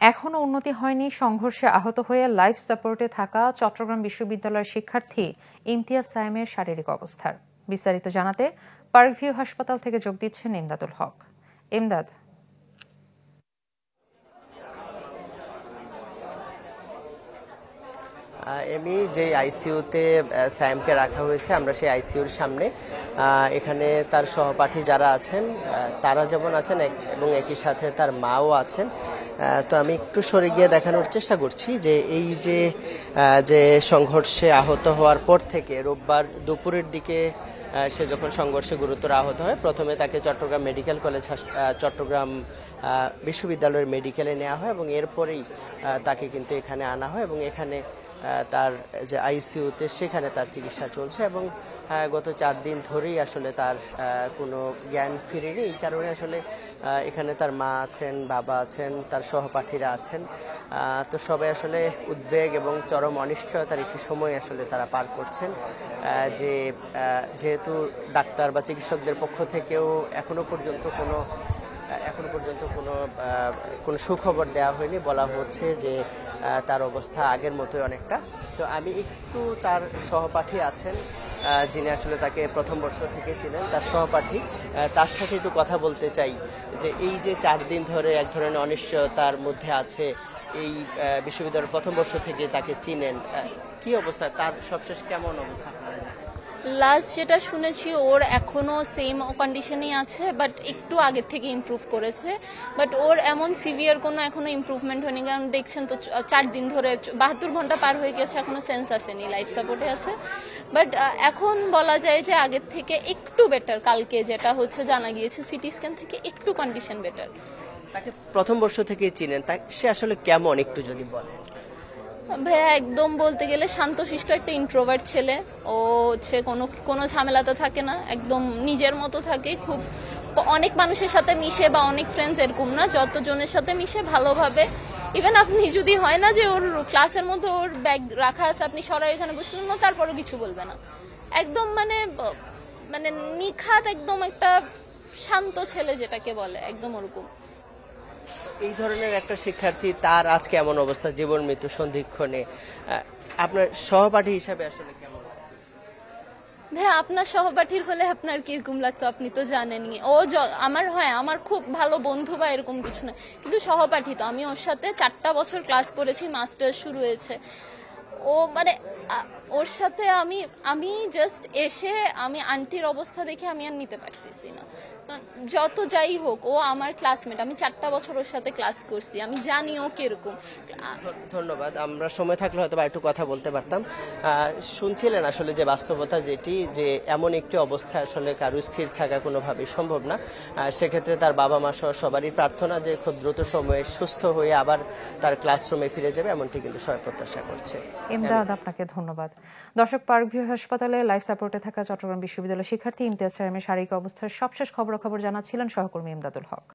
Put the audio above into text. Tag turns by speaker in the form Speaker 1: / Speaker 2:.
Speaker 1: এখনো উন্নতি হয়নি, সংঘর্ষে আহত হয়ে লাইফ সাপোর্টে থাকা চট্টগ্রাম বিশ্ববিদ্যালয়ের শিক্ষার্থী ইমতিয়াজ সায়েমের শারীরিক অবস্থার বিস্তারিত জানাতে পার্কভিউ হাসপাতাল থেকে যোগ দিচ্ছেন ইমদাদুল হক। ইমদাদ,
Speaker 2: এমনি যে আইসিইউতে সায়েমকে রাখা হয়েছে, আমরা সেই আইসিইউর সামনে এখানে তার সহপাঠী যারা আছেন তারা যেমন আছেন এবং একই সাথে তার মাও আছেন। তো আমি একটু সরে গিয়ে দেখানোর চেষ্টা করছি যে এই যে সংঘর্ষে আহত হওয়ার পর থেকে রোববার দুপুরের দিকে সে যখন সংঘর্ষে গুরুতর আহত হয়, প্রথমে তাকে চট্টগ্রাম মেডিকেল কলেজ চট্টগ্রাম বিশ্ববিদ্যালয়ের মেডিকেলে নেওয়া হয় এবং এরপরেই তাকে কিন্তু এখানে আনা হয় এবং এখানে তার যে আইসিইউতে সেখানে তার চিকিৎসা চলছে এবং গত 4 দিন ধরেই আসলে তার কোনো জ্ঞান ফিরেনি। এই কারণে আসলে এখানে তার মা আছেন, বাবা আছেন, তার সহপাঠীরা আছেন। তো সবাই আসলে উদ্বেগ এবং চরম অনিশ্চয়তার একটি সময় আসলে তারা পার করছেন। যেহেতু ডাক্তার বা চিকিৎসকদের পক্ষ থেকেও এখনো পর্যন্ত কোনো সুখবর দেওয়া হয়নি। বলা হচ্ছে যে তার অবস্থা আগের মতোই অনেকটা। তো আমি একটু তার সহপাঠী আছেন যিনি আসলে তাকে প্রথম বর্ষ থেকে ছিলেন, তার সহপাঠী, তার সাথে একটু কথা বলতে চাই যে এই যে 4 দিন ধরে এক ধরনের অনিশ্চয়তার মধ্যে আছে, এই বিশ্ববিদ্যালয়ের প্রথম বর্ষ থেকে তাকে চিনেন, কি অবস্থা, তার সবশেষ কেমন অবস্থা?
Speaker 3: লাস্ট যেটা শুনেছি ওর এখনো সেম কন্ডিশনেই আছে, বাট একটু আগের থেকে ইমপ্রুভ করেছে। বাট ওর এমন সিভিয়ার কোনো এখনো ইমপ্রুভমেন্ট হয়নি, কারণ দেখছেন তো 4 দিন ধরে 72 ঘন্টা পার হয়ে গেছে, এখনো সেন্স আসেনি, লাইফ সাপোর্টে আছে। বাট এখন বলা যায় যে আগের থেকে একটু বেটার। কালকে যেটা হচ্ছে জানা গিয়েছে সিটি স্ক্যান থেকে একটু কন্ডিশন বেটার।
Speaker 2: তাকে প্রথম বর্ষ থেকে চিনেন, সে আসলে কেমন একটু যদি বলেন?
Speaker 3: ভাইয়া একদম বলতে গেলে শান্তশিষ্ট একটা ইন্ট্রোভার্ট ছেলে। ও হচ্ছে কোনো ঝামেলাতে থাকে না, একদম নিজের মতো থাকে। খুব অনেক মানুষের সাথে মিশে বা অনেক ফ্রেন্ডস এরকম না, যতজনের সাথে মিশে ভালোভাবে। ইভেন আপনি যদি হয় না যে ওর ক্লাসের মধ্যে ওর ব্যাগ রাখা আছে, আপনি সরাই এখানে বসলেন না, তারপরও কিছু বলবে না। একদম মানে নিখাত একদম একটা শান্ত ছেলে যেটাকে বলে, একদম ওরকম।
Speaker 2: এই ধরনের একটা শিক্ষার্থী, তার আজকে এমন অবস্থা, জীবন মৃত্যু সন্ধিক্ষণে, আপনার সহপাঠী হিসাবে আসলে কেমন?
Speaker 3: ভাই আপনার সহপাঠীর হলে আপনার কিরকম লাগতো আপনি তো জানেনই। ও আমার খুব ভালো বন্ধু বা এরকম কিছু না, কিন্তু সহপাঠী তো। আমি ওর সাথে 4টা বছর ক্লাস করেছি, মাস্টার্স শুরু হয়েছে। ও মানে ওর সাথে আমি জাস্ট এসে আমি আন্টির অবস্থা দেখে আমি আর নিতে পারতেছি না। যত যাই হোক, ও আমার ক্লাসমেট, আমি 4টা বছর ওর সাথে ক্লাস করছি, আমি জানি ও কিরকম।
Speaker 2: ধন্যবাদ। আমরা সময় থাকলে হয়তো একটু কথা বলতে পারতাম। শুনছিলেন আসলে যে বাস্তবতা যেটি, যে এমন একটি অবস্থায় আসলে কারো স্থির থাকা কোনোভাবেই সম্ভব না। সেক্ষেত্রে তার বাবা মা সহ সবারই প্রার্থনা যে খুব দ্রুত সময়ে সুস্থ হয়ে আবার তার ক্লাসরুমে ফিরে যাবে, এমনটি কিন্তু সবাই প্রত্যাশা করছে।
Speaker 1: ইমদাদ, আপনাকে ধন্যবাদ। দর্শক, পার্কভিউ হাসপাতালে লাইফ সাপোর্টে থাকা চট্টগ্রাম বিশ্ববিদ্যালয়ের শিক্ষার্থী ইমতিয়াজ সায়েমের শারীরিক অবস্থার সবশেষ খবরাখবর জানাচ্ছিলেন সহকর্মী ইমদাদুল হক।